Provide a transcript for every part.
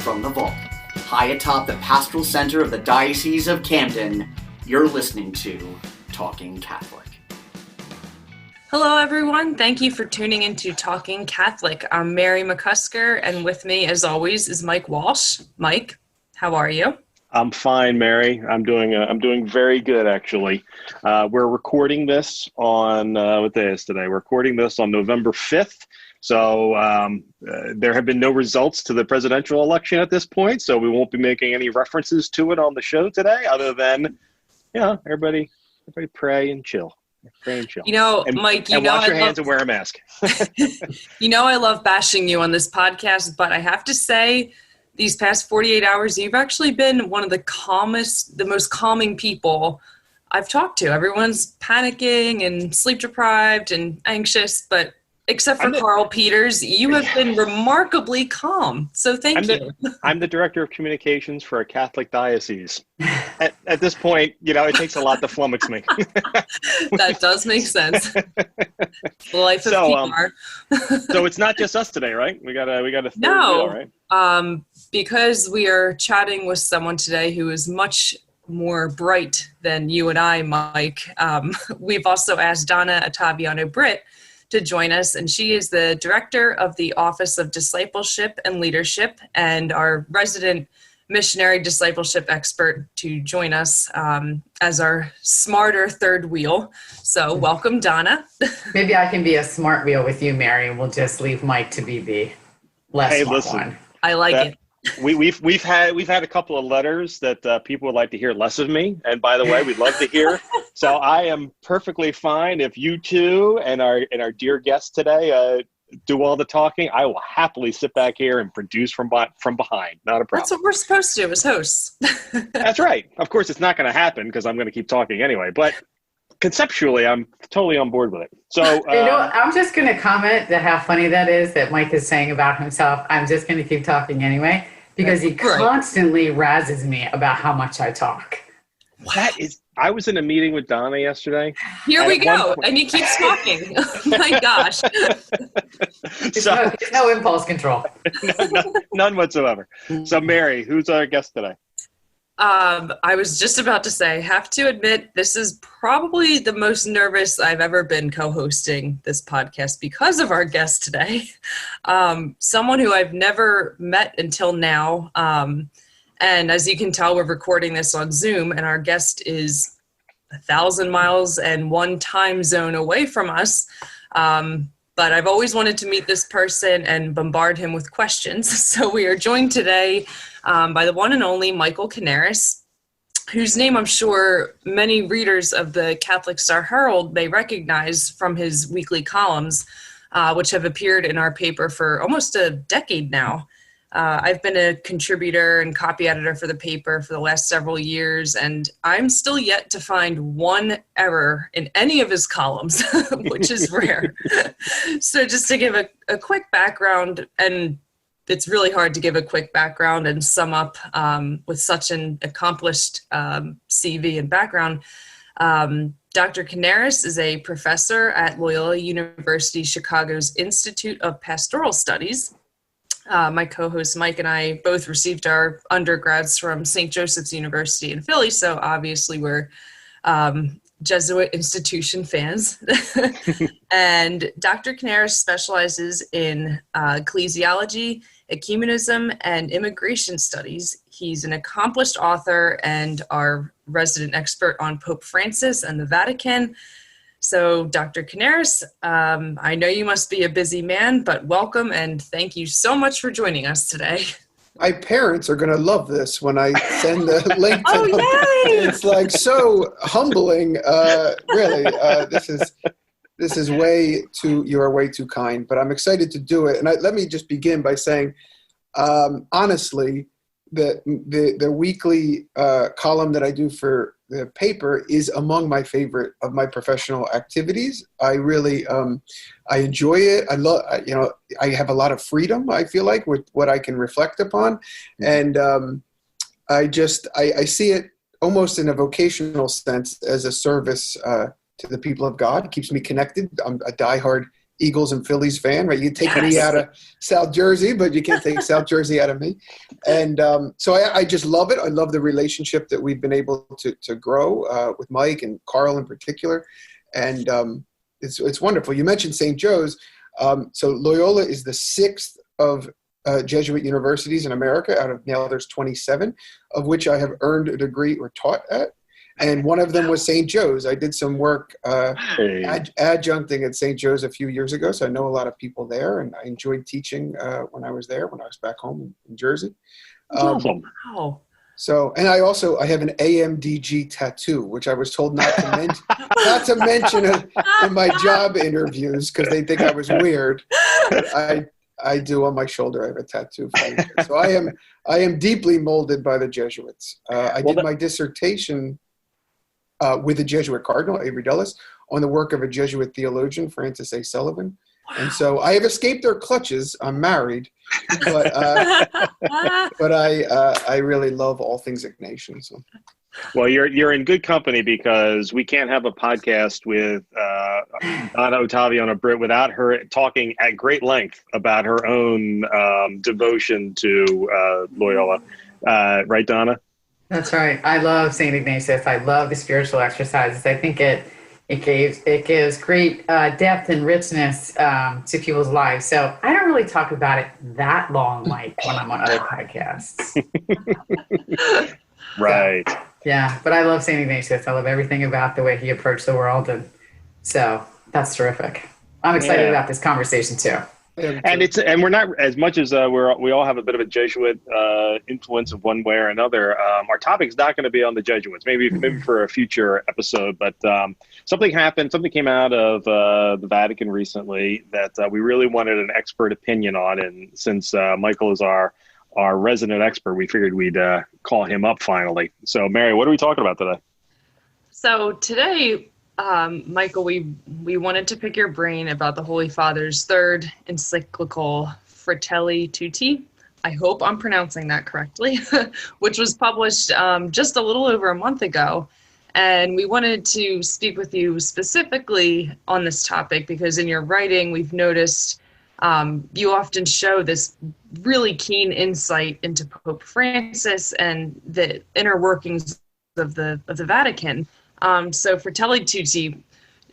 from the vault, high atop the Pastoral Center of the Diocese of Camden, you're listening to Talking Catholic. Hello, everyone. Thank you for tuning into Talking Catholic. I'm Mary McCusker, and with me, as always, is Mike Walsh. Mike, how are you? I'm fine, Mary. I'm doing very good, actually. We're recording this on what day is today? We're recording this on November 5th. So there have been no results to the presidential election at this point, so we won't be making any references to it on the show today, other than, everybody pray and chill. Pray and chill. Mike, wash your hands and wear a mask. I love bashing you on this podcast, but I have to say, these past 48 hours, you've actually been one of the most calming people I've talked to. Everyone's panicking and sleep deprived and anxious, but except for Carl Peters, you have been remarkably calm. So thank you. I'm the director of communications for a Catholic diocese. At this point, it takes a lot to flummox me. That does make sense. The life of PR. So it's not just us today, right? We got a third wheel, right? Because we are chatting with someone today who is much more bright than you and I, Mike. We've also asked Donna Ottaviano-Britt to join us, and she is the director of the Office of Discipleship and Leadership and our resident missionary discipleship expert to join us as our smarter third wheel. So welcome, Donna. Maybe I can be a smart wheel with you, Mary, and we'll just leave Mike to be the less smart one. I like it. We've had a couple of letters that people would like to hear less of me, and by the way, we'd love to hear. So I am perfectly fine if you two and our dear guest today do all the talking. I will happily sit back here and produce from behind. Not a problem. That's what we're supposed to do as hosts. That's right. Of course, it's not going to happen because I'm going to keep talking anyway. But conceptually, I'm totally on board with it. So I'm just going to comment that how funny that is that Mike is saying about himself. I'm just going to keep talking anyway because he constantly razzes me about how much I talk. I was in a meeting with Donna yesterday. Here we go. And he keeps talking. Oh my gosh. No impulse control. None whatsoever. So Mary, who's our guest today? I was just about to say, have to admit, this is probably the most nervous I've ever been co-hosting this podcast because of our guest today. Someone who I've never met until now. And as you can tell, we're recording this on Zoom, and our guest is 1,000 miles and one time zone away from us. But I've always wanted to meet this person and bombard him with questions. So we are joined today by the one and only Michael Canaris, whose name I'm sure many readers of the Catholic Star Herald may recognize from his weekly columns, which have appeared in our paper for almost a decade now. I've been a contributor and copy editor for the paper for the last several years, and I'm still yet to find one error in any of his columns, which is rare. So just to give a quick background, and it's really hard to give a quick background and sum up with such an accomplished CV and background. Dr. Canaris is a professor at Loyola University Chicago's Institute of Pastoral Studies. My co-host Mike and I both received our undergrads from St. Joseph's University in Philly, so obviously we're Jesuit institution fans. And Dr. Canaris specializes in ecclesiology, ecumenism, and immigration studies. He's an accomplished author and our resident expert on Pope Francis and the Vatican. So, Dr. Canaris, I know you must be a busy man, but welcome and thank you so much for joining us today. My parents are going to love this when I send the link to them. Yay! It's like so humbling. Really, this is you are way too kind, but I'm excited to do it. And let me just begin by saying, honestly, the weekly column that I do for the paper is among my favorite of my professional activities. I really, I enjoy it. I love, I have a lot of freedom, I feel like, with what I can reflect upon. And I see it almost in a vocational sense as a service to the people of God. It keeps me connected. I'm a diehard Eagles and Phillies fan, right? You take me out of South Jersey, but you can't take South Jersey out of me. And so I just love it. I love the relationship that we've been able to grow with Mike and Carl in particular. And it's wonderful. You mentioned St. Joe's. So Loyola is the 6th of Jesuit universities in America out of now there's 27, of which I have earned a degree or taught at. And one of them was St. Joe's. I did some work adjuncting at St. Joe's a few years ago, so I know a lot of people there, and I enjoyed teaching when I was there, when I was back home in Jersey. Wow. So, and I have an AMDG tattoo, which I was told not to mention in my job interviews because they think I was weird. But I do on my shoulder. I have a tattoo. So I am deeply molded by the Jesuits. I did my dissertation with a Jesuit cardinal, Avery Dulles, on the work of a Jesuit theologian, Francis A. Sullivan. Wow. And so I have escaped their clutches. I'm married, but I really love all things Ignatian. So. Well, you're in good company because we can't have a podcast with Donna Ottaviano-Britt without her talking at great length about her own devotion to Loyola. Right, Donna? That's right. I love St. Ignatius. I love the spiritual exercises. I think it gives great depth and richness to people's lives. So I don't really talk about it that long, like when I'm on other podcasts. Right. So, yeah, but I love St. Ignatius. I love everything about the way he approached the world, and so that's terrific. I'm excited about this conversation too. And we're not, as much as we all have a bit of a Jesuit influence of one way or another. Our topic is not going to be on the Jesuits, maybe for a future episode. But something came out of the Vatican recently that we really wanted an expert opinion on, and since Michael is our resident expert, we figured we'd call him up finally. So, Mary, what are we talking about today? So today, Michael, we wanted to pick your brain about the Holy Father's third encyclical, Fratelli Tutti. I hope I'm pronouncing that correctly, which was published just a little over a month ago. And we wanted to speak with you specifically on this topic because in your writing, we've noticed you often show this really keen insight into Pope Francis and the inner workings of the Vatican. So Fratelli Tutti,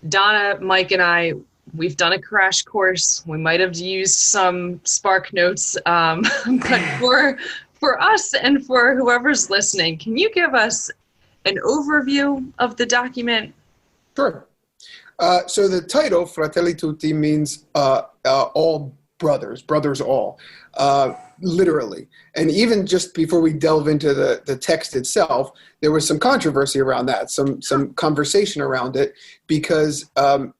Donna, Mike, and I, we've done a crash course. We might have used some Spark Notes, but for us and for whoever's listening, can you give us an overview of the document? Sure. So the title, Fratelli Tutti, means all brothers all, literally. And even just before we delve into the text itself, there was some controversy around that, some conversation around it, because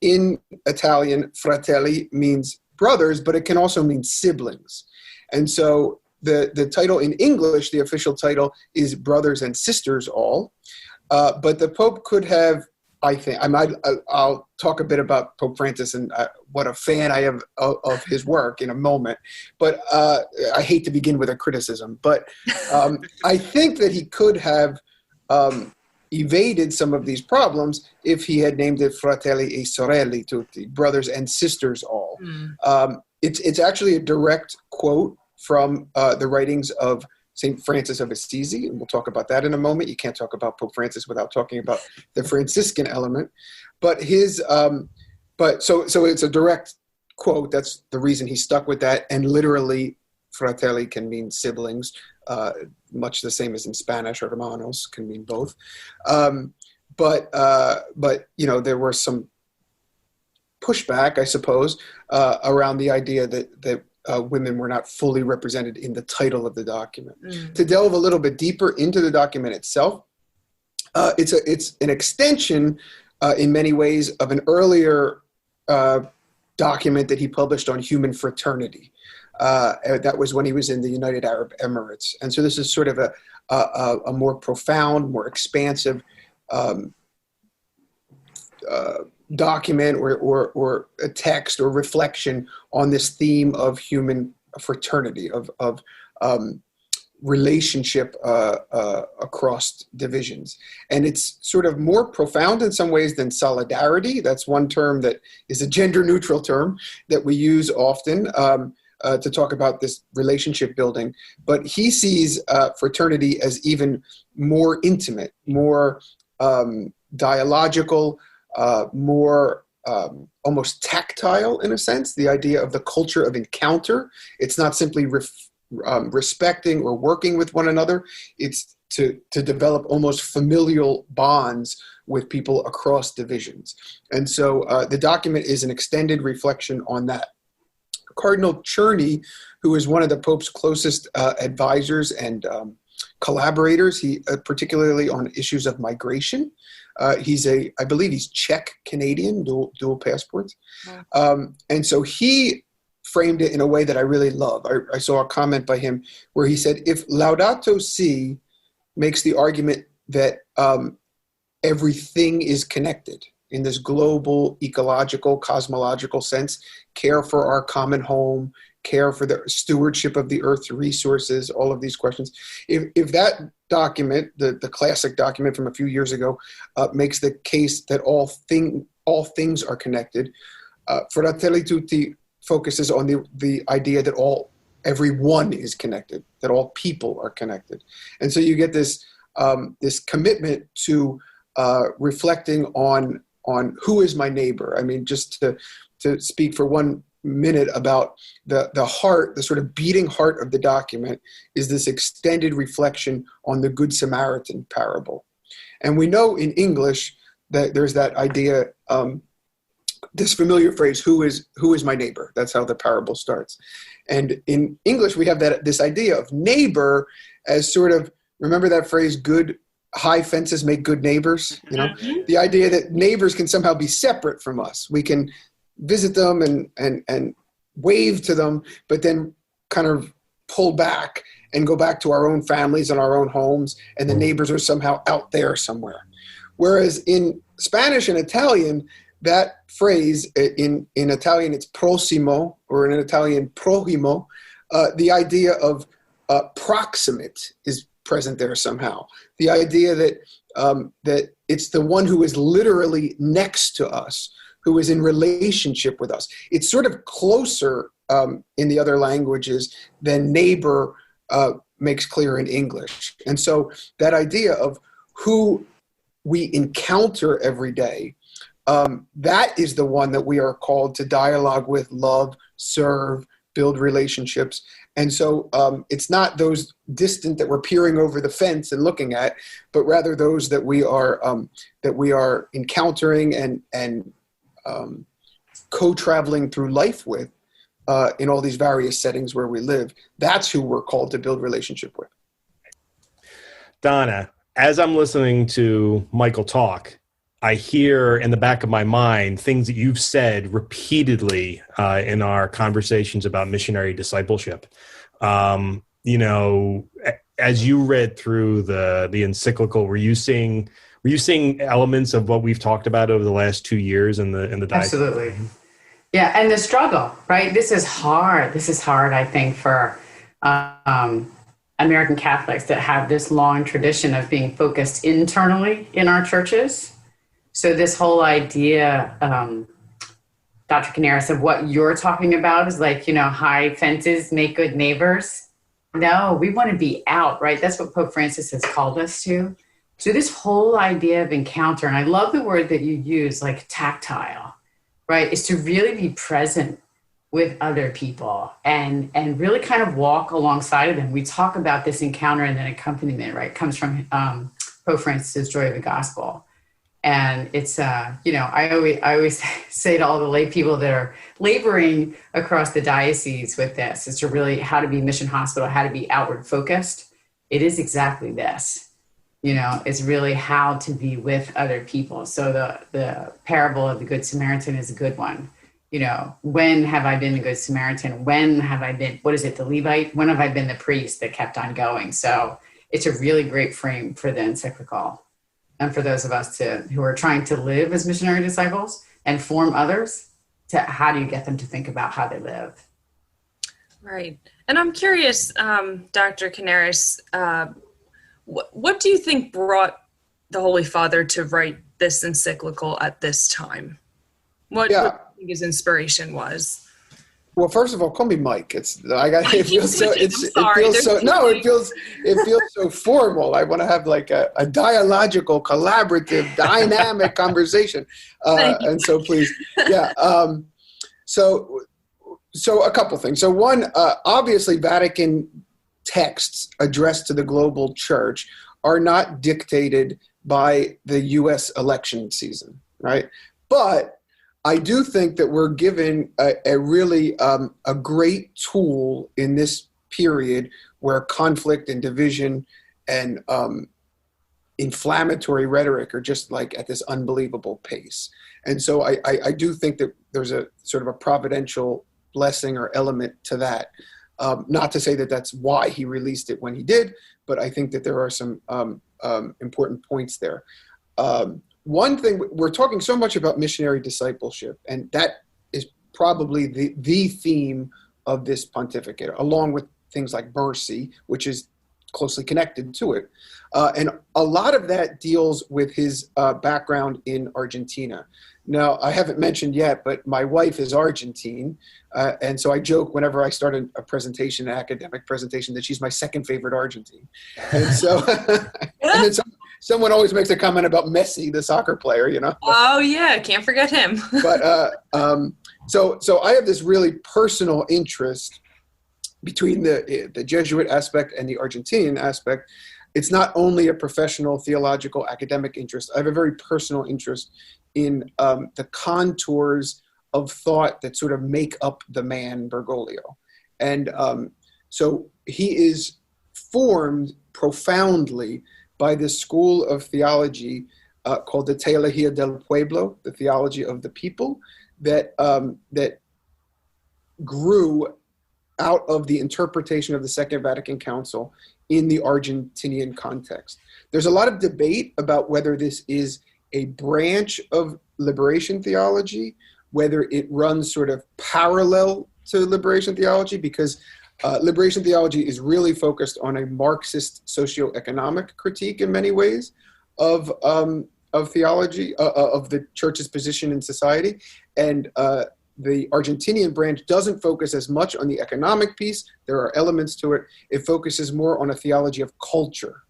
in Italian, fratelli means brothers, but it can also mean siblings. And so the title in English, the official title, is Brothers and Sisters All. But the Pope could have, I think, I'll talk a bit about Pope Francis and what a fan I am of his work in a moment. But I hate to begin with a criticism. But I think that he could have evaded some of these problems if he had named it Fratelli e Sorelle Tutti, Brothers and Sisters All. It's actually a direct quote from the writings of St. Francis of Assisi, and we'll talk about that in a moment. You can't talk about Pope Francis without talking about the Franciscan element. But so it's a direct quote. That's the reason he stuck with that. And literally, fratelli can mean siblings, much the same as in Spanish, or hermanos can mean both. But there was some pushback, I suppose, around the idea that women were not fully represented in the title of the document. To delve a little bit deeper into the document itself, it's an extension in many ways of an earlier document that he published on human fraternity. That was when he was in the United Arab Emirates. And so this is sort of a more profound, more expansive document or a text or reflection on this theme of human fraternity, of relationship across divisions. And it's sort of more profound in some ways than solidarity. That's one term that is a gender neutral term that we use often to talk about this relationship building. But he sees fraternity as even more intimate, more dialogical, more almost tactile in a sense, the idea of the culture of encounter. It's not simply respecting or working with one another. It's to develop almost familial bonds with people across divisions. And so the document is an extended reflection on that. Cardinal Czerny, who is one of the Pope's closest advisors and collaborators, he particularly on issues of migration. I believe he's Czech-Canadian, dual passports. And so he framed it in a way that I really love. I saw a comment by him where he said, if Laudato Si makes the argument that everything is connected in this global, ecological, cosmological sense, care for our common home, care for the stewardship of the earth's resources, all of these questions. If that document, the classic document from a few years ago, makes the case that all things are connected, Fratelli Tutti focuses on the idea that everyone is connected, that all people are connected. And so you get this commitment to reflecting on who is my neighbor. I mean, just to speak for 1 minute about the heart, the sort of beating heart of the document is this extended reflection on the Good Samaritan parable. And we know in English that there's that idea, this familiar phrase, who is my neighbor? That's how the parable starts. And in English, we have this idea of neighbor as sort of, remember that phrase, high fences make good neighbors? You know, the idea that neighbors can somehow be separate from us. We can visit them and wave to them, but then kind of pull back and go back to our own families and our own homes, and the neighbors are somehow out there somewhere. Whereas in Spanish and Italian, that phrase, in Italian it's prossimo, or in Italian proximo, the idea of proximate is present there somehow. The idea that it's the one who is literally next to us, who is in relationship with us. It's sort of closer in the other languages than neighbor makes clear in English. And so that idea of who we encounter every day, that is the one that we are called to dialogue with, love, serve, build relationships. And so it's not those distant that we're peering over the fence and looking at, but rather those that we are encountering and co-traveling through life with in all these various settings where we live. That's who we're called to build relationship with. Donna, as I'm listening to Michael talk, I hear in the back of my mind things that you've said repeatedly in our conversations about missionary discipleship. You know, as you read through the encyclical, were you seeing elements of what we've talked about over the last 2 years in the diocese? Absolutely. Yeah, and the struggle, right? This is hard. This is hard, I think, for American Catholics that have this long tradition of being focused internally in our churches. So this whole idea, Dr. Canaris, of what you're talking about is like, high fences make good neighbors. No, we want to be out, right? That's what Pope Francis has called us to. So this whole idea of encounter, and I love the word that you use, like tactile, right, is to really be present with other people and really kind of walk alongside of them. We talk about this encounter and then accompaniment, right? It comes from Pope Francis' Joy of the Gospel. And it's, I always say to all the lay people that are laboring across the diocese with this, is to really how to be mission hospital, how to be outward focused. It is exactly this. It's really how to be with other people. So the parable of the Good Samaritan is a good one. When have I been the Good Samaritan? When have I been, the Levite? When have I been the priest that kept on going? So it's a really great frame for the encyclical. And for those of us who are trying to live as missionary disciples and form others, to how do you get them to think about how they live? Right. And I'm curious, Dr. Canaris, what do you think brought the Holy Father to write this encyclical at this time? What do you think his inspiration was? Well, first of all, call me Mike. It feels so formal. I want to have like a dialogical, collaborative, dynamic conversation. And so please, yeah. So a couple things. So one, obviously Vatican texts addressed to the global church are not dictated by the U.S. election season, right? But I do think that we're given a really a great tool in this period where conflict and division and inflammatory rhetoric are just like at this unbelievable pace. And so I do think that there's a sort of a providential blessing or element to that. Not to say that that's why he released it when he did, but I think that there are some important points there. One thing, we're talking so much about missionary discipleship, and that is probably the theme of this pontificate, along with things like mercy, which is closely connected to it. And a lot of that deals with his background in Argentina. Now, I haven't mentioned yet, but my wife is Argentine. And so I joke whenever I start a presentation, an academic presentation, that she's my second favorite Argentine. And so, and then someone always makes a comment about Messi, the soccer player, you know? Oh yeah, can't forget him. But so I have this really personal interest between the Jesuit aspect and the Argentinian aspect. It's not only a professional, theological, academic interest. I have a very personal interest in the contours of thought that sort of make up the man Bergoglio. And so he is formed profoundly by this school of theology called the Teología del Pueblo, the theology of the people, that grew out of the interpretation of the Second Vatican Council in the Argentinian context. There's a lot of debate about whether this is a branch of liberation theology, whether it runs sort of parallel to liberation theology, because liberation theology is really focused on a Marxist socioeconomic critique in many ways of theology, of the church's position in society. And the Argentinian branch doesn't focus as much on the economic piece. There are elements to it. It focuses more on a theology of culture.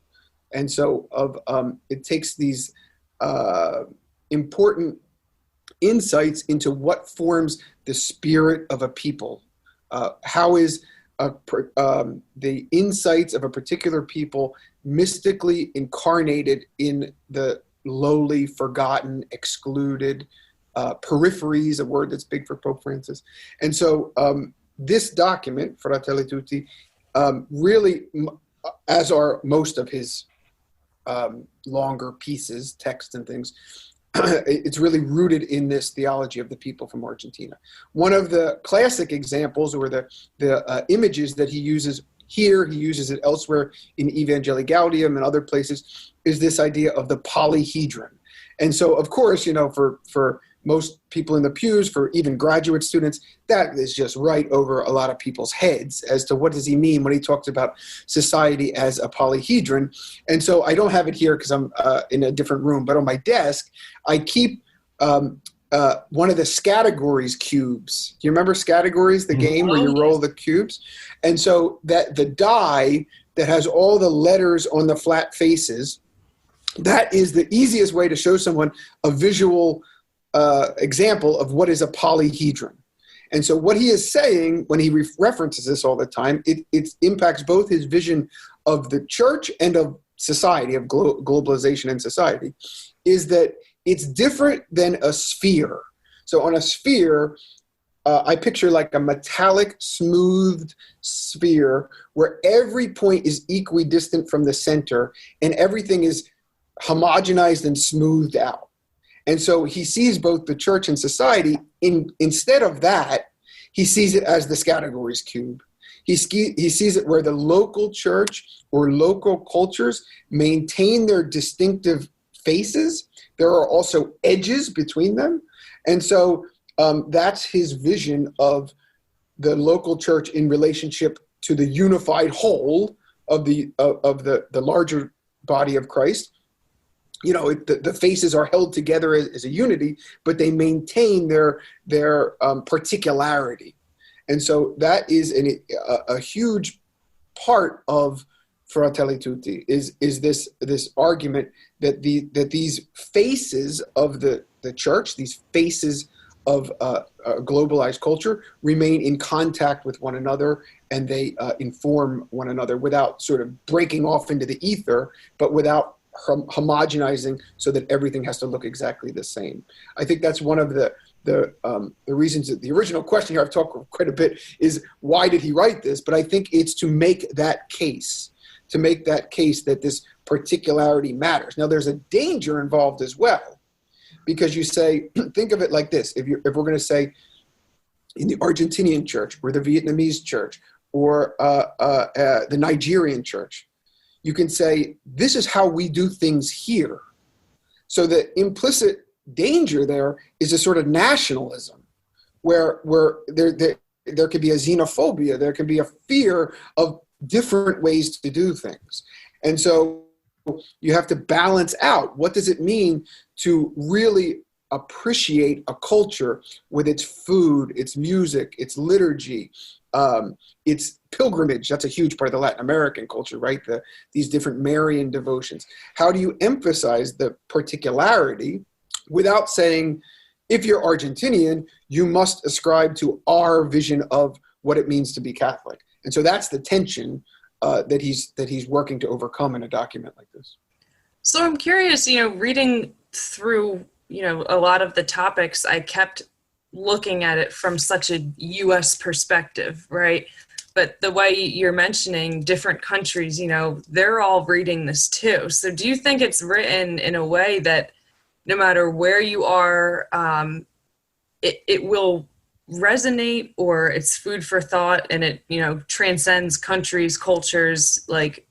And so it takes these important insights into what forms the spirit of a people. How is the insights of a particular people mystically incarnated in the lowly, forgotten, excluded, peripheries, a word that's big for Pope Francis. And so this document, Fratelli Tutti, really, as are most of his longer pieces, texts and things, it's really rooted in this theology of the people from Argentina. One of the classic examples, or the images that he uses here, he uses it elsewhere in Evangelii Gaudium and other places, is this idea of the polyhedron. And so, of course, you know, for most people in the pews, for even graduate students, that is just right over a lot of people's heads as to what does he mean when he talks about society as a polyhedron. And so I don't have it here because I'm in a different room, but on my desk, I keep one of the Scattergories cubes. Do you remember Scattergories, the game where you roll the cubes? And so that the die that has all the letters on the flat faces, that is the easiest way to show someone a visual example of what is a polyhedron. And so what he is saying when he references this all the time, it impacts both his vision of the church and of society, of globalization and society, is that it's different than a sphere. So on a sphere, I picture like a metallic, smoothed sphere where every point is equidistant from the center and everything is homogenized and smoothed out. And so he sees both the church and society. Instead of that, he sees it as the Scattergories cube. He sees it where the local church or local cultures maintain their distinctive faces. There are also edges between them. And so that's his vision of the local church in relationship to the unified whole of the larger body of Christ. The faces are held together as a unity, but they maintain their particularity. And so that is a huge part of Fratelli Tutti is this argument that these faces of the church, these faces of globalized culture, remain in contact with one another, and they inform one another without sort of breaking off into the ether, but without homogenizing so that everything has to look exactly the same. I think that's one of the reasons that the original question here, I've talked quite a bit, is why did he write this? But I think it's to make that case that this particularity matters. Now, there's a danger involved as well, because you say, think of it like this: if we're going to say in the Argentinian church or the Vietnamese church or the Nigerian church, you can say, this is how we do things here. So the implicit danger there is a sort of nationalism where there could be a xenophobia, there can be a fear of different ways to do things. And so you have to balance out, what does it mean to really appreciate a culture with its food, its music, its liturgy, its pilgrimage? That's a huge part of the Latin American culture, right? These different Marian devotions. How do you emphasize the particularity without saying, if you're Argentinian, you must ascribe to our vision of what it means to be Catholic? And so that's the tension that he's working to overcome in a document like this. So I'm curious, reading through, a lot of the topics, I kept looking at it from such a U.S. perspective, right? But the way you're mentioning different countries, they're all reading this too. So do you think it's written in a way that no matter where you are, it will resonate, or it's food for thought, and it transcends countries, cultures? It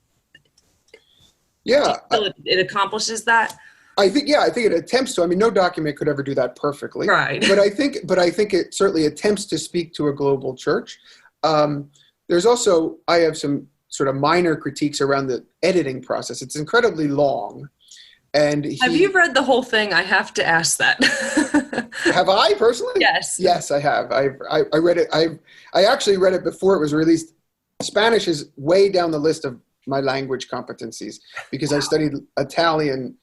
accomplishes that? I think it attempts to. I mean, no document could ever do that perfectly, right? But I think it certainly attempts to speak to a global church. There's also, I have some sort of minor critiques around the editing process. It's incredibly long. And have you read the whole thing? I have to ask that. Have I personally? Yes. Yes, I have. I read it. I actually read it before it was released. Spanish is way down the list of my language competencies because I studied Italian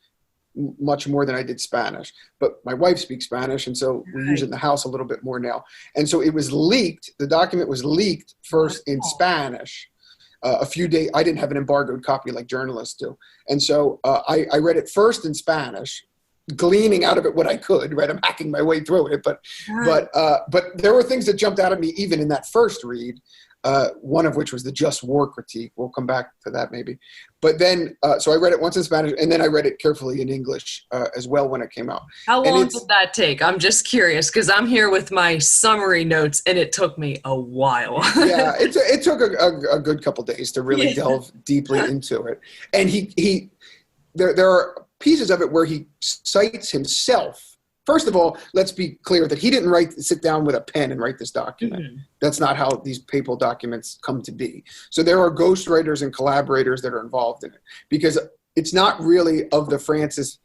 much more than I did Spanish. But my wife speaks Spanish, and so we use it in the house a little bit more now. And so it was leaked. The document was leaked first in Spanish. A few days, I didn't have an embargoed copy like journalists do. And so I read it first in Spanish, gleaning out of it what I could, right? I'm hacking my way through it. But there were things that jumped out at me even in that first read, one of which was the just war critique. We'll come back to that maybe. But then, so I read it once in Spanish, and then I read it carefully in English as well when it came out. How long did that take? I'm just curious, because I'm here with my summary notes, and it took me a while. Yeah, it took a good couple days to really delve deeply into it. And there are pieces of it where he cites himself. First of all, let's be clear that he didn't sit down with a pen and write this document. Mm-hmm. That's not how these papal documents come to be. So there are ghostwriters and collaborators that are involved in it, because it's not really of the Francis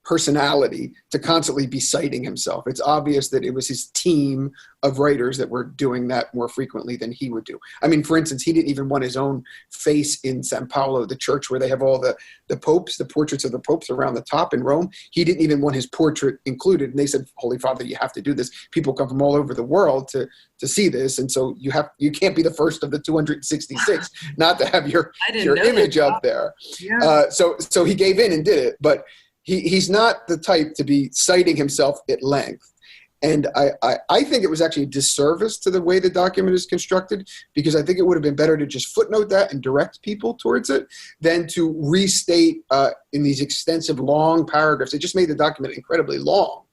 personality to constantly be citing himself. It's obvious that it was his team of writers that were doing that more frequently than he would do. I mean, for instance, he didn't even want his own face in San Paolo, the church where they have all the popes, the portraits of the popes around the top in Rome. He didn't even want his portrait included. And they said, Holy Father, you have to do this. People come from all over the world to see this. And so you can't be the first of the 266 not to have your image up there. Yeah. So he gave in and did it. But he's not the type to be citing himself at length. And I think it was actually a disservice to the way the document is constructed, because I think it would have been better to just footnote that and direct people towards it than to restate in these extensive long paragraphs. It just made the document incredibly long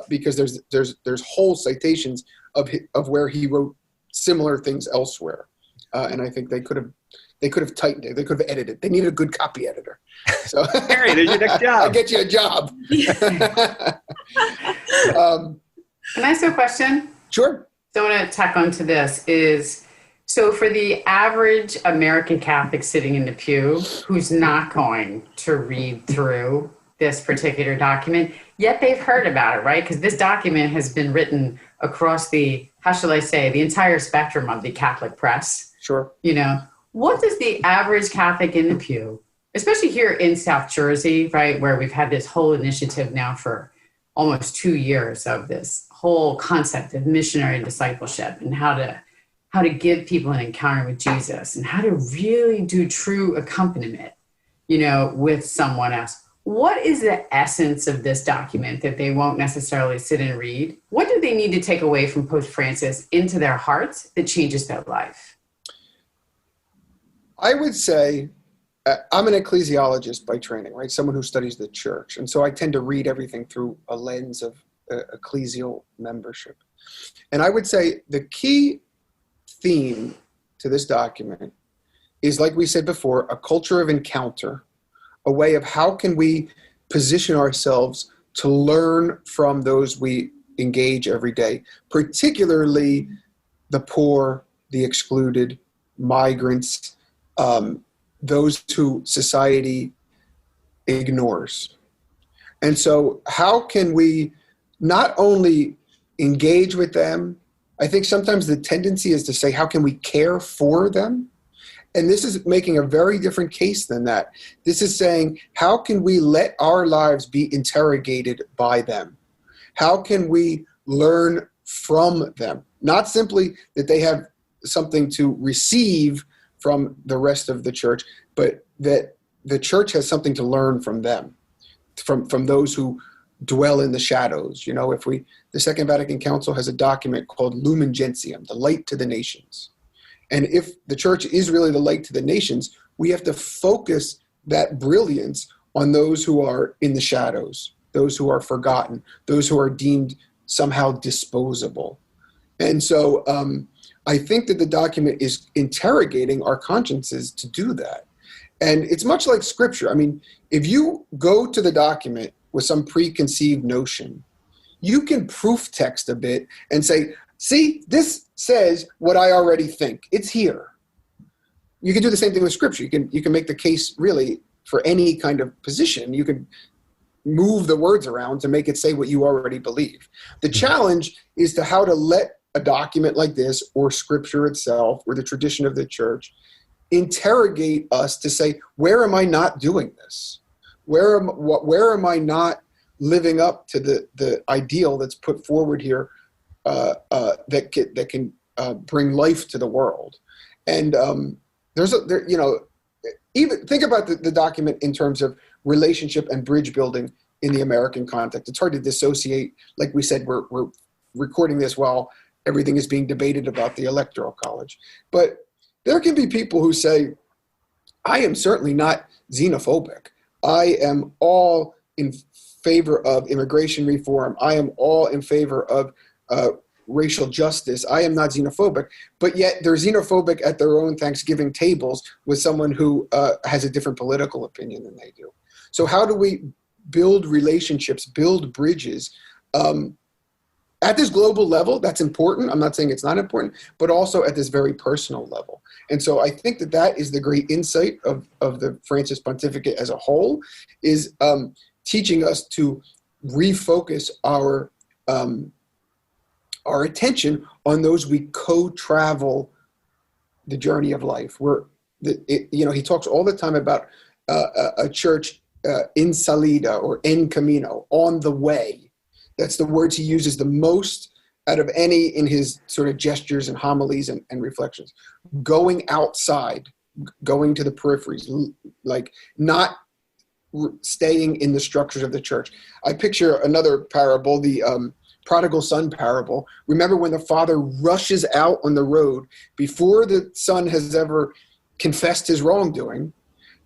because there's whole citations of where he wrote similar things elsewhere. And I think they could have tightened it. They could have edited. They needed a good copy editor. So Harry, there's your next job. I'll get you a job. Can I ask you a question? Sure. So I want to tack onto this is, So for the average American Catholic sitting in the pew who's not going to read through this particular document, yet they've heard about it, right? Because this document has been written across the, how shall I say, the entire spectrum of the Catholic press. Sure. You know, what does the average Catholic in the pew, especially here in South Jersey, right, where we've had this whole initiative now for almost 2 years of this whole concept of missionary discipleship and how to give people an encounter with Jesus and how to really do true accompaniment, you know, with someone else. What is the essence of this document that they won't necessarily sit and read? What do they need to take away from Pope Francis into their hearts that changes their life? I would say I'm an ecclesiologist by training, right? Someone who studies the church. And so I tend to read everything through a lens of ecclesial membership. And I would say the key theme to this document is, like we said before, a culture of encounter, a way of how can we position ourselves to learn from those we engage every day, particularly the poor, the excluded, migrants, those who society ignores. And so how can we not only engage with them, I think sometimes the tendency is to say, how can we care for them? And this is making a very different case than that. This is saying, how can we let our lives be interrogated by them? How can we learn from them? Not simply that they have something to receive from the rest of the church, but that the church has something to learn from them, from those who dwell in the shadows. You know, the Second Vatican Council has a document called Lumen Gentium, the light to the nations. And if the church is really the light to the nations, we have to focus that brilliance on those who are in the shadows, those who are forgotten, those who are deemed somehow disposable. And so I think that the document is interrogating our consciences to do that. And it's much like scripture. I mean, if you go to the document with some preconceived notion, you can proof text a bit and say, see, this says what I already think. It's here. You can do the same thing with scripture. You can make the case really for any kind of position. You can move the words around to make it say what you already believe. The challenge is to how to let a document like this, or scripture itself, or the tradition of the church, interrogate us to say, where am I not doing this? Where am I not living up to the ideal that's put forward here that can bring life to the world? And even think about the document in terms of relationship and bridge building in the American context. It's hard to dissociate. Like we said, we're recording this while everything is being debated about the Electoral College. But there can be people who say, I am certainly not xenophobic. I am all in favor of immigration reform. I am all in favor of racial justice. I am not xenophobic, but yet they're xenophobic at their own Thanksgiving tables with someone who has a different political opinion than they do. So how do we build relationships, build bridges at this global level? That's important. I'm not saying it's not important, but also at this very personal level. And so I think that is the great insight of the Francis Pontificate as a whole, is teaching us to refocus our attention on those we co-travel the journey of life. He talks all the time about a church in salida, or en camino, on the way. That's the words he uses the most out of any in his sort of gestures and homilies and reflections. Going outside, going to the peripheries, like not staying in the structures of the church. I picture another parable, the prodigal son parable. Remember when the father rushes out on the road before the son has ever confessed his wrongdoing,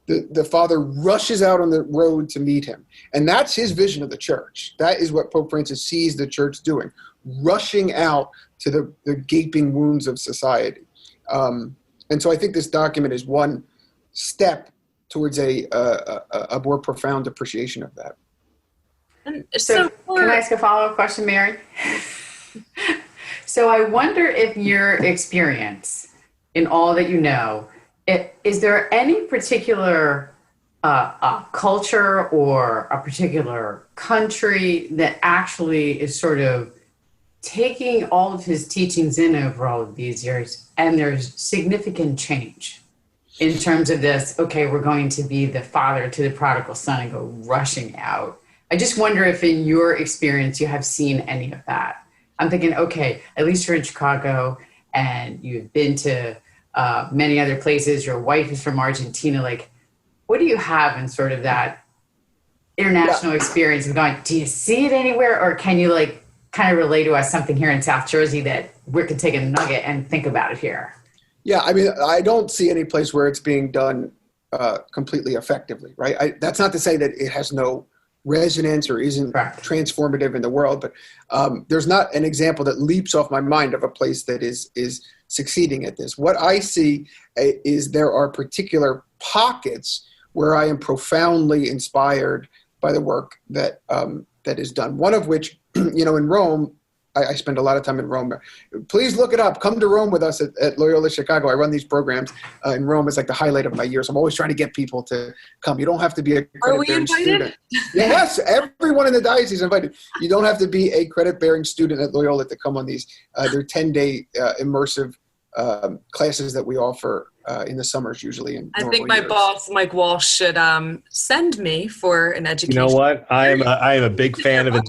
the father rushes out on the road to meet him. And that's his vision of the church. That is what Pope Francis sees the church doing, rushing out to the gaping wounds of society. And so I think this document is one step towards a more profound appreciation of that. And so can I ask a follow-up question, Mary? So I wonder if your experience in all that you know, is there any particular culture or a particular country that actually is sort of taking all of his teachings in over all of these years, and there's significant change in terms of this, okay, we're going to be the father to the prodigal son and go rushing out? I just wonder if in your experience you have seen any of that. I'm thinking, okay, at least you're in Chicago and you've been to many other places. Your wife is from Argentina. Like, what do you have in sort of that international experience of going, do you see it anywhere? Or can you like kind of relay to us something here in South Jersey that we could take a nugget and think about it here? Yeah, I mean, I don't see any place where it's being done completely effectively, right? That's not to say that it has no resonance or isn't transformative in the world, but there's not an example that leaps off my mind of a place that is succeeding at this. What I see is there are particular pockets where I am profoundly inspired by the work that is done. One of which, in Rome, I spend a lot of time in Rome. Please look it up. Come to Rome with us at Loyola Chicago. I run these programs in Rome. It's like the highlight of my year. So I'm always trying to get people to come. You don't have to be a credit-bearing student. Yes, everyone in the diocese is invited. You don't have to be a credit-bearing student at Loyola to come on these. They're 10-day immersive classes that we offer in the summers usually. I think my boss, Mike Walsh, should send me for an education. You know what? I am a big fan of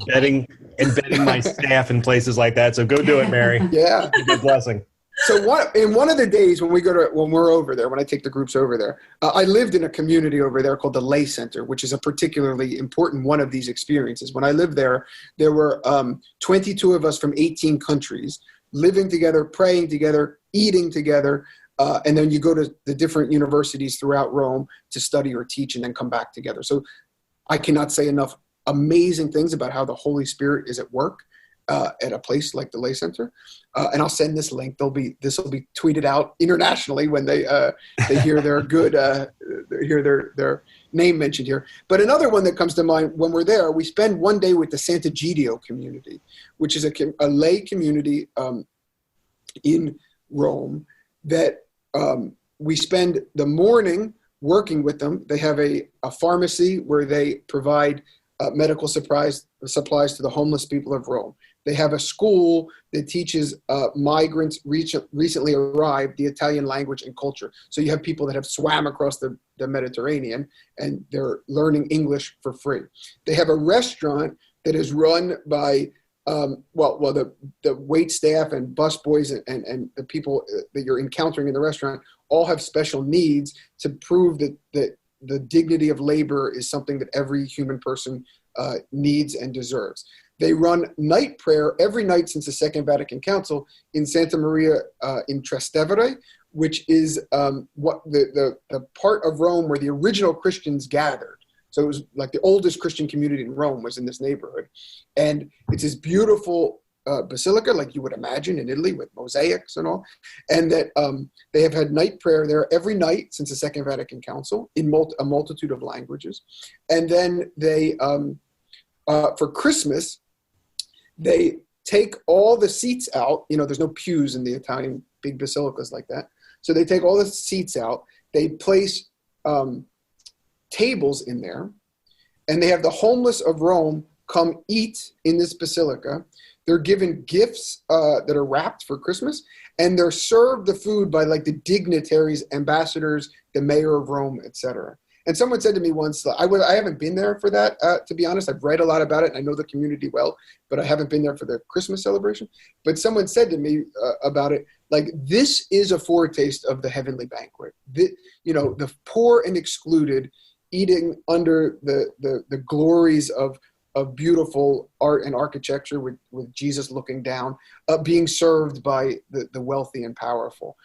embedding my staff in places like that. So go do it, Mary. Yeah. It's a good blessing. So one of the days when we're over there, when I take the groups over there, I lived in a community over there called the Lay Center, which is a particularly important one of these experiences. When I lived there were 22 of us from 18 countries living together, praying together, eating together, and then you go to the different universities throughout Rome to study or teach and then come back together. So I cannot say enough amazing things about how the Holy Spirit is at work at a place like the Lay Center. And I'll send this link. This will be tweeted out internationally when they hear their good, hear their name mentioned here. But another one that comes to mind when we're there, we spend one day with the Sant'Egidio community, which is a lay community in Rome that we spend the morning working with them. They have a pharmacy where they provide medical supplies to the homeless people of Rome. They have a school that teaches migrants recently arrived the Italian language and culture. So you have people that have swam across the Mediterranean and they're learning English for free. They have a restaurant that is run by the wait staff and bus boys and the people that you're encountering in the restaurant all have special needs to prove that the dignity of labor is something that every human person needs and deserves. They run night prayer every night since the Second Vatican Council in Santa Maria in Trastevere, which is what the part of Rome where the original Christians gathered. So it was like the oldest Christian community in Rome was in this neighborhood. And it's this beautiful basilica, like you would imagine in Italy with mosaics and all. And that they have had night prayer there every night since the Second Vatican Council in a multitude of languages. And then they, for Christmas, they take all the seats out. There's no pews in the Italian big basilicas like that. So they take all the seats out. They place tables in there, and they have the homeless of Rome come eat in this basilica. They're given gifts that are wrapped for Christmas, and they're served the food by like the dignitaries, ambassadors, the mayor of Rome, etc. And someone said to me once, I haven't been there for that, to be honest. I've read a lot about it, and I know the community well, but I haven't been there for the Christmas celebration. But someone said to me about it, like, this is a foretaste of the heavenly banquet. The poor and excluded eating under the glories of beautiful art and architecture with Jesus looking down, being served by the wealthy and powerful.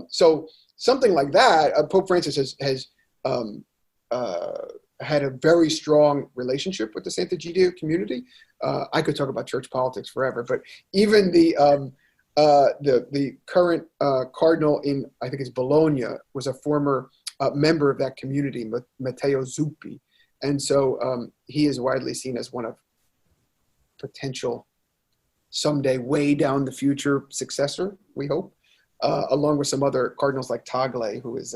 So something like that, Pope Francis has had a very strong relationship with the Sant'Egidio community. I could talk about church politics forever, but even the current cardinal in, I think it's Bologna, was a former member of that community, Matteo Zuppi. And so he is widely seen as one of potential someday way down the future successor, we hope. along with some other cardinals like Tagle, who is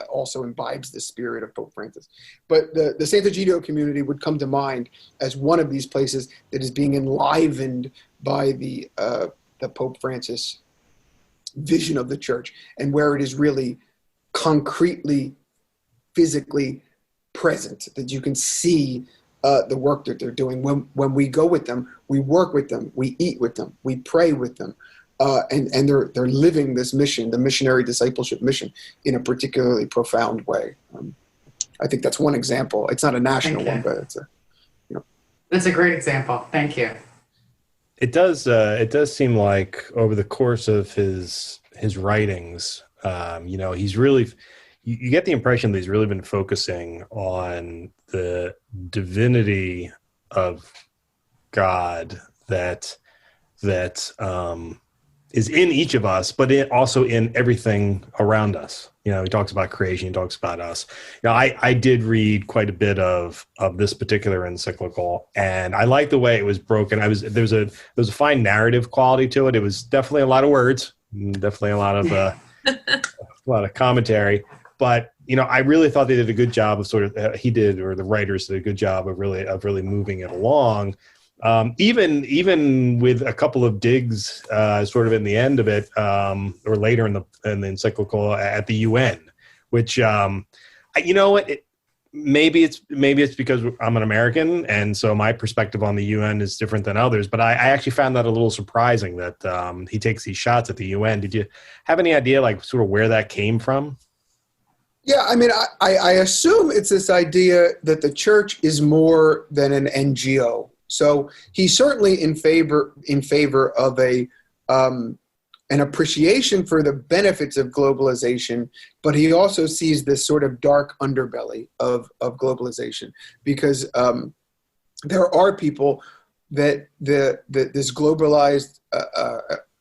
also imbibes the spirit of Pope Francis. But the Sant'Egidio community would come to mind as one of these places that is being enlivened by the Pope Francis vision of the church, and where it is really concretely, physically present, that you can see the work that they're doing. When we go with them, we work with them, we eat with them, we pray with them, and they're living this mission, the missionary discipleship mission, in a particularly profound way. I think that's one example. It's not a national one, but it's That's a great example. Thank you. It does seem like over the course of his writings, he's really, you get the impression that he's really been focusing on the divinity of God that is in each of us, but also in everything around us. He talks about creation, he talks about us. I did read quite a bit of this particular encyclical, and I like the way it was broken. There was a fine narrative quality to it. It was definitely a lot of words, definitely a lot of commentary, but I really thought they did a good job of the writers did a good job of really moving it along. Even with a couple of digs, sort of in the end of it, or later in the encyclical at the UN, which, maybe it's because I'm an American, and so my perspective on the UN is different than others. But I actually found that a little surprising that he takes these shots at the UN. Did you have any idea, sort of where that came from? Yeah, I mean, I assume it's this idea that the church is more than an NGO. So he's certainly in favor of an appreciation for the benefits of globalization, but he also sees this sort of dark underbelly of globalization, because there are people that this globalized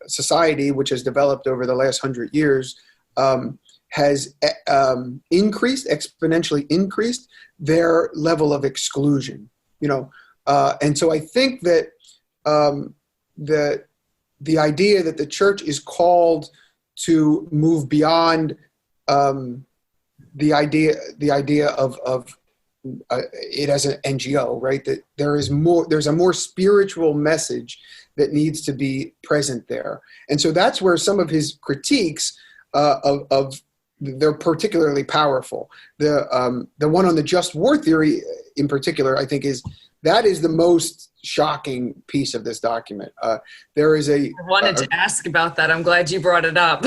society, which has developed over the last 100 years, has exponentially increased their level of exclusion. And so I think that the idea that the church is called to move beyond the idea of it as an NGO, right? That there's a more spiritual message that needs to be present there. And so that's where some of his critiques they're particularly powerful. The one on the just war theory in particular, I think that is the most shocking piece of this document. There is I wanted to ask about that. I'm glad you brought it up.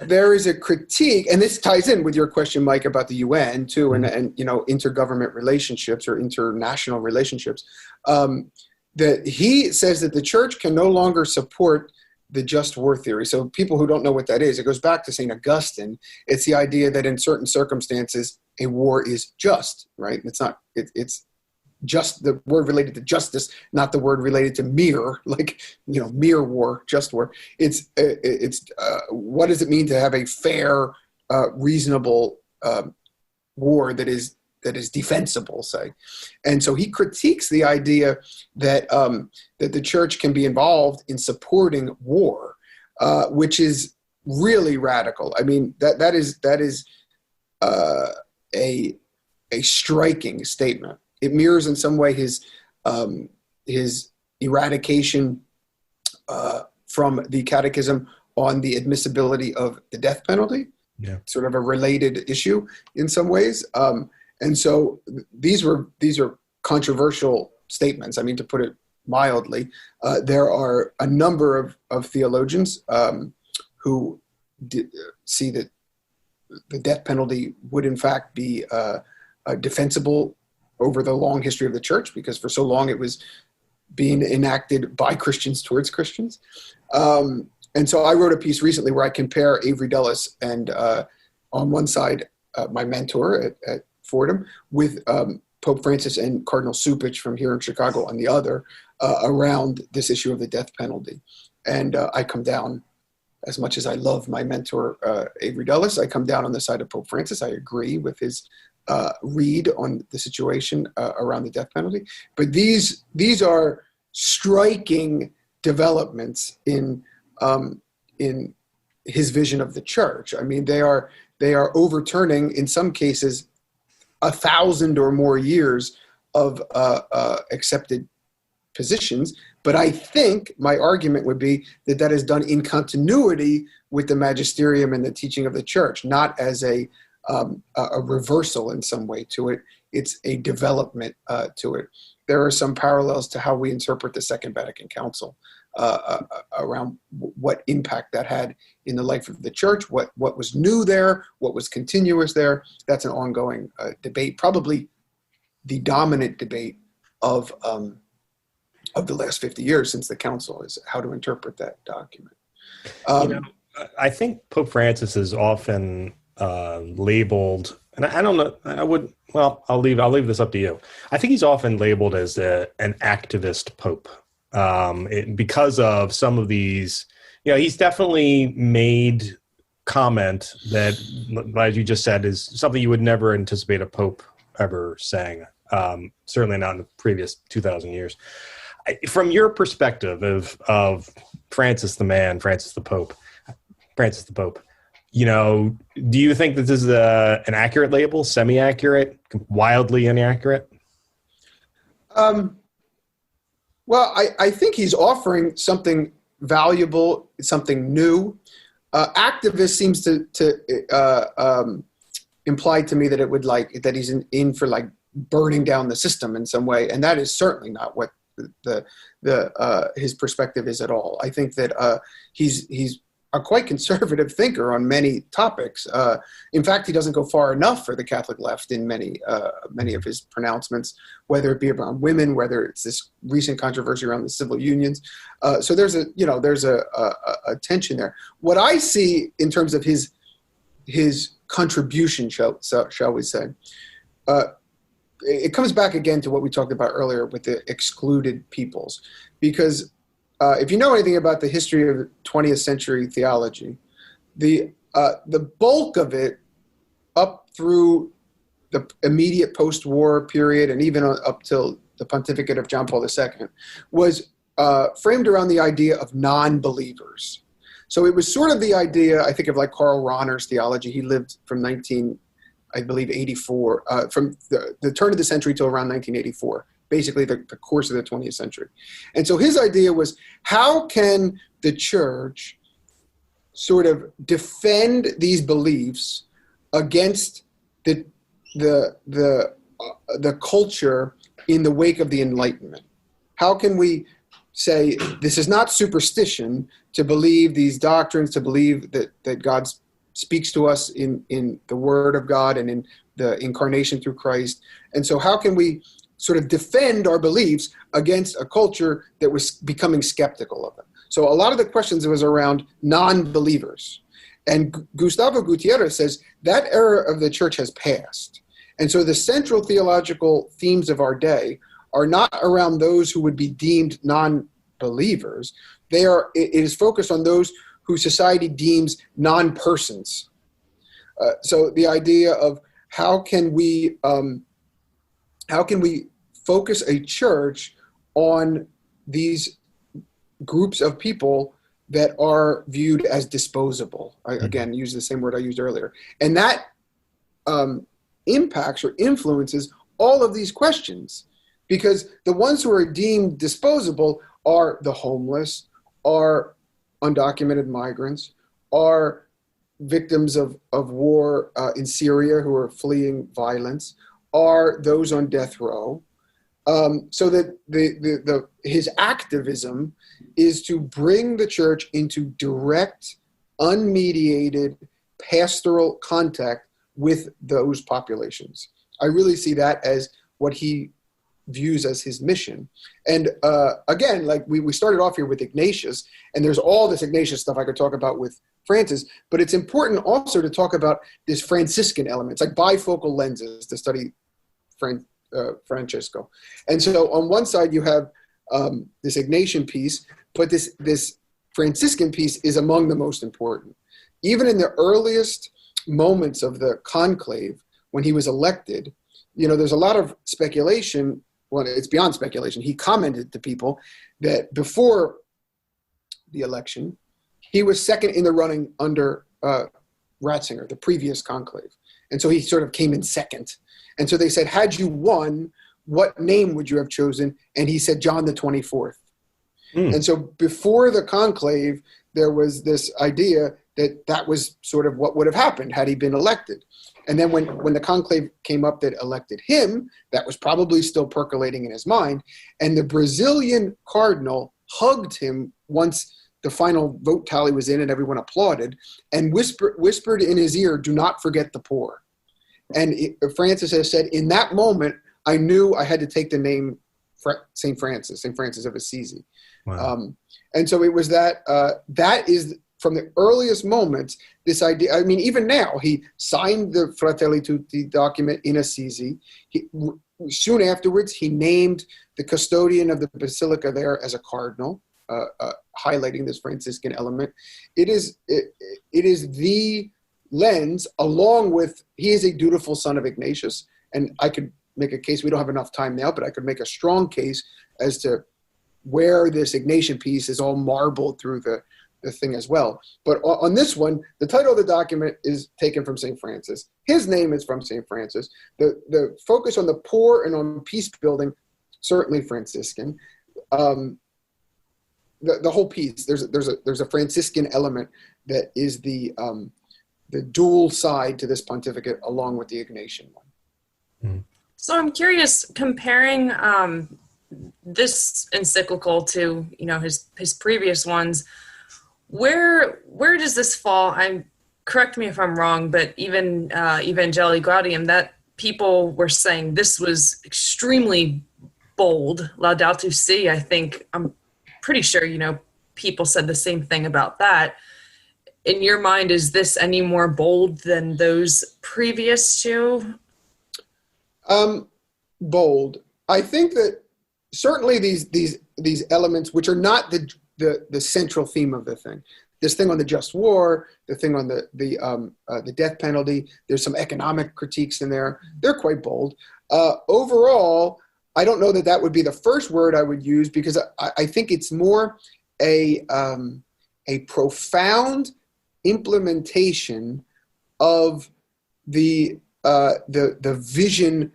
There is a critique, and this ties in with your question, Mike, about the UN too, and intergovernment relationships or international relationships. That he says that the church can no longer support the just war theory. So people who don't know what that is, it goes back to St. Augustine. It's the idea that in certain circumstances, a war is just, right? It's just the word related to justice, not the word related to mere, mere war, just war. It's what does it mean to have a fair, reasonable war that is defensible, say. And so he critiques the idea that that the church can be involved in supporting war, which is really radical. I mean, that is a striking statement. It mirrors in some way his eradication from the Catechism on the admissibility of the death penalty. Yeah, sort of a related issue in some ways. And so these are controversial statements. I mean, to put it mildly, there are a number of theologians who see that the death penalty would in fact be defensible over the long history of the church, because for so long it was being enacted by Christians towards Christians. And so I wrote a piece recently where I compare Avery Dulles and on one side, my mentor at Fordham, with Pope Francis and Cardinal Cupich from here in Chicago on the other, around this issue of the death penalty. And I come down, as much as I love my mentor, Avery Dulles, I come down on the side of Pope Francis. I agree with his read on the situation around the death penalty. But these are striking developments in his vision of the church. I mean, they are overturning, in some cases, 1,000 or more years of accepted positions. But I think my argument would be that that is done in continuity with the magisterium and the teaching of the church, not as a reversal in some way to it. It's a development to it. There are some parallels to how we interpret the Second Vatican Council around what impact that had in the life of the church, what was new there, what was continuous there. That's an ongoing debate, probably the dominant debate of the last 50 years since the council, is how to interpret that document. I think Pope Francis is often labeled, and I don't know, I'll leave this up to you. I think he's often labeled as an activist pope because of some of these, he's definitely made comment that, as you just said, is something you would never anticipate a pope ever saying, certainly not in the previous 2,000 years. From your perspective of Francis the man, Francis the Pope, do you think that this is an accurate label, semi-accurate, wildly inaccurate? Well, I think he's offering something valuable, something new. Activist seems to imply to me that it would that he's in for burning down the system in some way, and that is certainly not what his perspective is at all. I think that he's a quite conservative thinker on many topics. In fact, he doesn't go far enough for the Catholic left in many of his pronouncements, whether it be around women, whether it's this recent controversy around the civil unions. So there's a tension there. What I see in terms of his contribution, shall we say, it comes back again to what we talked about earlier with the excluded peoples, because if you know anything about the history of 20th century theology, the bulk of it up through the immediate post-war period and even up till the pontificate of John Paul II was framed around the idea of non-believers. So it was sort of the idea, I think, of Karl Rahner's theology. He lived from 84, from the turn of the century till around 1984. Basically the course of the 20th century. And so his idea was, how can the church sort of defend these beliefs against the culture in the wake of the Enlightenment? How can we say this is not superstition to believe these doctrines, to believe that God speaks to us in the Word of God and in the incarnation through Christ? And so how can we sort of defend our beliefs against a culture that was becoming skeptical of them? So a lot of the questions was around non-believers. And Gustavo Gutierrez says that era of the church has passed. And so the central theological themes of our day are not around those who would be deemed non-believers. It is focused on those who society deems non-persons. So the idea of how can we focus a church on these groups of people that are viewed as disposable? I, again, use the same word I used earlier. And that impacts or influences all of these questions, because the ones who are deemed disposable are the homeless, are undocumented migrants, are victims of war in Syria who are fleeing violence, are those on death row. So that his activism is to bring the church into direct, unmediated, pastoral contact with those populations. I really see that as what he views as his mission. And again, we started off here with Ignatius, and there's all this Ignatius stuff I could talk about with Francis, but it's important also to talk about this Franciscan element. It's like bifocal lenses to study Francisco. And so on one side you have this Ignatian piece, but this Franciscan piece is among the most important. Even in the earliest moments of the conclave, when he was elected, there's a lot of speculation. Well, it's beyond speculation. He commented to people that before the election, he was second in the running under Ratzinger, the previous conclave. And so he sort of came in second. And so they said, had you won, what name would you have chosen? And he said, John the 24th. And so before the conclave, there was this idea that was sort of what would have happened had he been elected. And then when the conclave came up that elected him, that was probably still percolating in his mind. And the Brazilian cardinal hugged him once the final vote tally was in and everyone applauded, and whispered in his ear, "Do not forget the poor." And Francis has said, in that moment, I knew I had to take the name St. Francis of Assisi. Wow. And so it was that is from the earliest moments, this idea. I mean, even now, he signed the Fratelli Tutti document in Assisi. Soon afterwards, he named the custodian of the basilica there as a cardinal, highlighting this Franciscan element. It is the lens, along with, he is a dutiful son of Ignatius. And I could make a case, we don't have enough time now, but I could make a strong case as to where this Ignatian piece is all marbled through the thing as well. But on this one, the title of the document is taken from St. Francis. His name is from St. Francis. The focus on the poor and on peace building, certainly Franciscan. The whole piece, there's a Franciscan element that is the dual side to this pontificate, along with the Ignatian one. So I'm curious, comparing this encyclical to his previous ones, where does this fall? Correct me if I'm wrong, but even Evangelii Gaudium, that people were saying this was extremely bold. Laudato Si, I'm pretty sure people said the same thing about that. In your mind, is this any more bold than those previous two? Bold. I think that certainly these elements, which are not the central theme of the thing, this thing on the just war, the thing on the death penalty, there's some economic critiques in there. They're quite bold. Overall, I don't know that would be the first word I would use, because I think it's more a profound implementation of the vision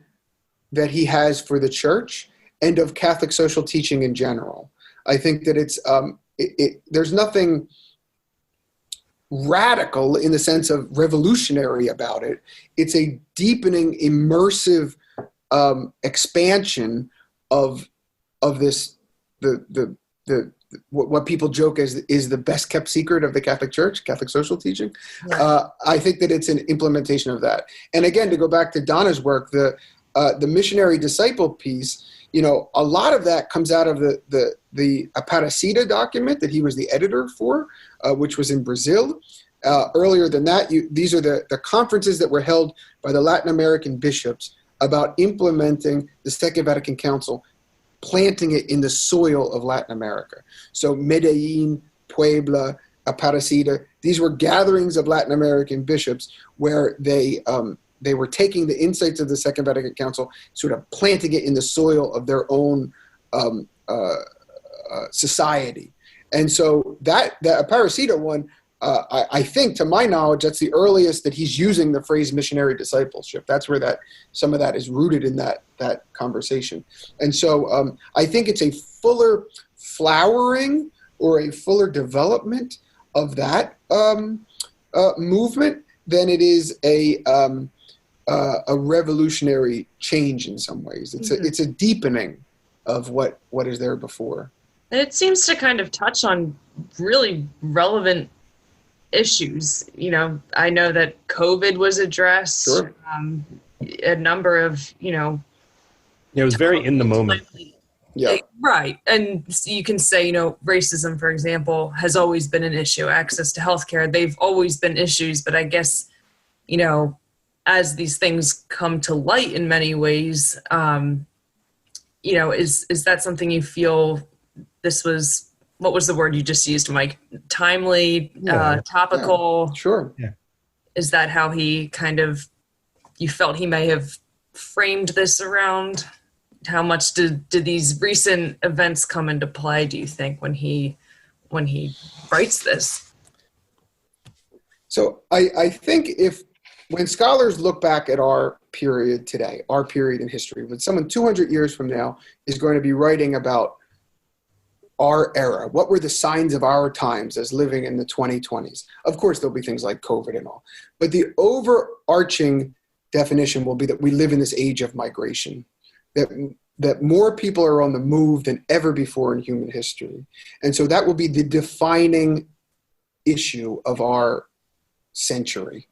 that he has for the church and of Catholic social teaching in general. I think that there's nothing radical in the sense of revolutionary about it. It's a deepening, immersive expansion of this what people joke is the best kept secret of the Catholic Church, Catholic social teaching. Yeah. I think that it's an implementation of that. And again, to go back to Donna's work, the missionary disciple piece, a lot of that comes out of the Aparecida document that he was the editor for, which was in Brazil. Earlier than that, these are the conferences that were held by the Latin American bishops about implementing the Second Vatican Council, planting it in the soil of Latin America. So Medellin, Puebla, Aparecida, these were gatherings of Latin American bishops where they were taking the insights of the Second Vatican Council, sort of planting it in the soil of their own society. And so that Aparecida one, I think, to my knowledge, that's the earliest that he's using the phrase missionary discipleship. That's where some of that is rooted in that conversation. And so I think it's a fuller flowering or a fuller development of that movement than it is a revolutionary change in some ways. It's a deepening of what is there before. And it seems to kind of touch on really relevant issues. I know that COVID was addressed. Sure. A number of, it was very in the moment. Yeah. Right. And you can say, racism, for example, has always been an issue. Access to healthcare, they've always been issues. But I guess, as these things come to light in many ways, is that something you feel this was, what was the word you just used, Mike? Timely, topical? Yeah. Sure. Yeah. Is that how he you felt he may have framed this around? How much did these recent events come into play, do you think, when he writes this? So I think when scholars look back at our period today, our period in history, when someone 200 years from now is going to be writing about our era, what were the signs of our times as living in the 2020s? Of course, there'll be things like COVID and all. But the overarching definition will be that we live in this age of migration, that more people are on the move than ever before in human history. And so that will be the defining issue of our century.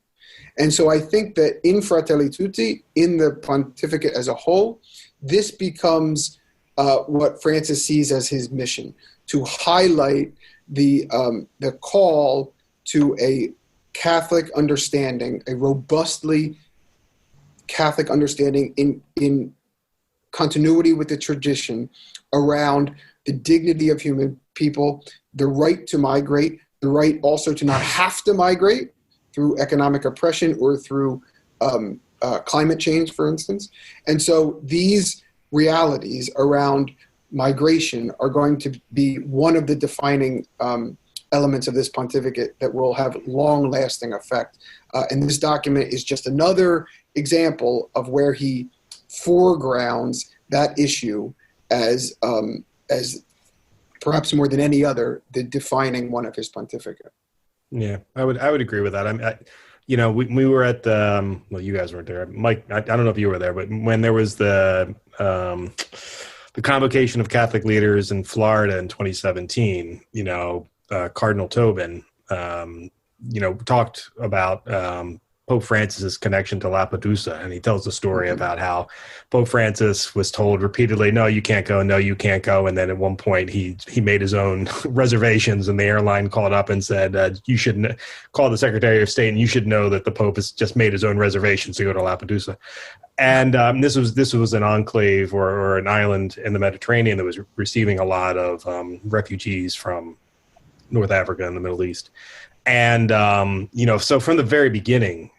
And so I think that in Fratelli Tutti, in the pontificate as a whole, this becomes what Francis sees as his mission, to highlight the call to a Catholic understanding, a robustly Catholic understanding in continuity with the tradition around the dignity of human people, the right to migrate, the right also to not have to migrate through economic oppression or through climate change, for instance. And so these realities around migration are going to be one of the defining elements of this pontificate that will have long-lasting effect. And this document is just another example of where he foregrounds that issue as perhaps more than any other, the defining one of his pontificate. Yeah, I would agree with that. We were at the well, you guys weren't there, Mike. I don't know if you were there, but when there was the convocation of Catholic leaders in Florida in 2017, Cardinal Tobin, talked about Pope Francis's connection to Lampedusa, and he tells the story about how Pope Francis was told repeatedly, "No, you can't go. No, you can't go." And then at one point, he made his own reservations, and the airline called up and said, "You should call the Secretary of State, and you should know that the Pope has just made his own reservations to go to Lampedusa." And this was an enclave or an island in the Mediterranean that was receiving a lot of refugees from North Africa and the Middle East. And so from the very beginning,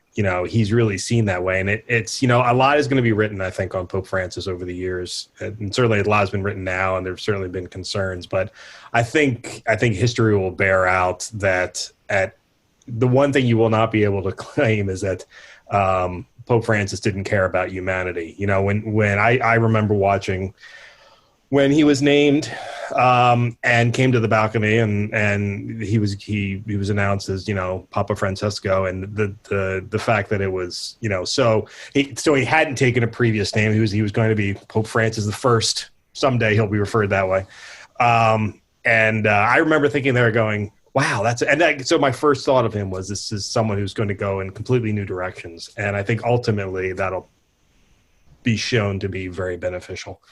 he's really seen that way. And it's a lot is going to be written, I think, on Pope Francis over the years. And certainly a lot has been written now, and there's certainly been concerns. But I think history will bear out that the one thing you will not be able to claim is that Pope Francis didn't care about humanity. When I remember watching when he was named and came to the balcony and he was announced as Papa Francesco, and the fact that it was so he hadn't taken a previous name. He was going to be Pope Francis the First. Someday he'll be referred that way. And I remember thinking they were going, wow, so my first thought of him was, this is someone who's going to go in completely new directions, and I think ultimately that'll be shown to be very beneficial.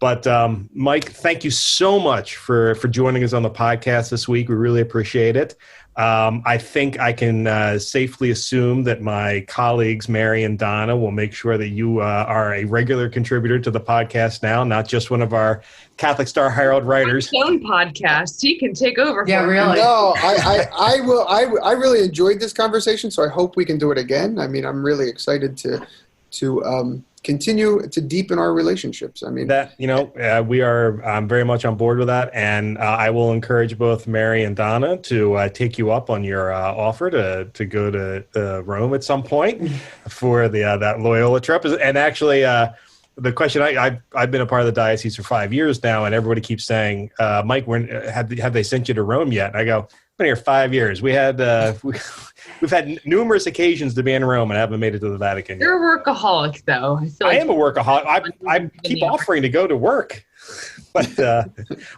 But Mike, thank you so much for joining us on the podcast this week. We really appreciate it. I think I can safely assume that my colleagues, Mary and Donna, will make sure that you are a regular contributor to the podcast now, not just one of our Catholic Star Herald writers. His own podcast, he can take over. Yeah, really. No, I will. I really enjoyed this conversation, so I hope we can do it again. I mean, I'm really excited to continue to deepen our relationships. I mean, we are very much on board with that, and I will encourage both Mary and Donna to take you up on your offer to go to Rome at some point for that Loyola trip. And actually, the question I've been a part of the diocese for 5 years now, and everybody keeps saying, Mike, have they sent you to Rome yet? And I go, I've been here 5 years. We've had numerous occasions to be in Rome and haven't made it to the Vatican yet. You're a workaholic, though. I am a workaholic. I keep offering to go to work, but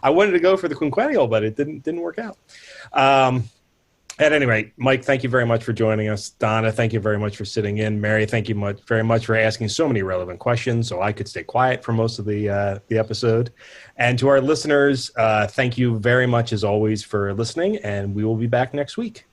I wanted to go for the quinquennial, but it didn't work out. At any rate, Mike, thank you very much for joining us. Donna, thank you very much for sitting in. Mary, thank you very much for asking so many relevant questions, so I could stay quiet for most of the episode. And to our listeners, thank you very much, as always, for listening, and we will be back next week.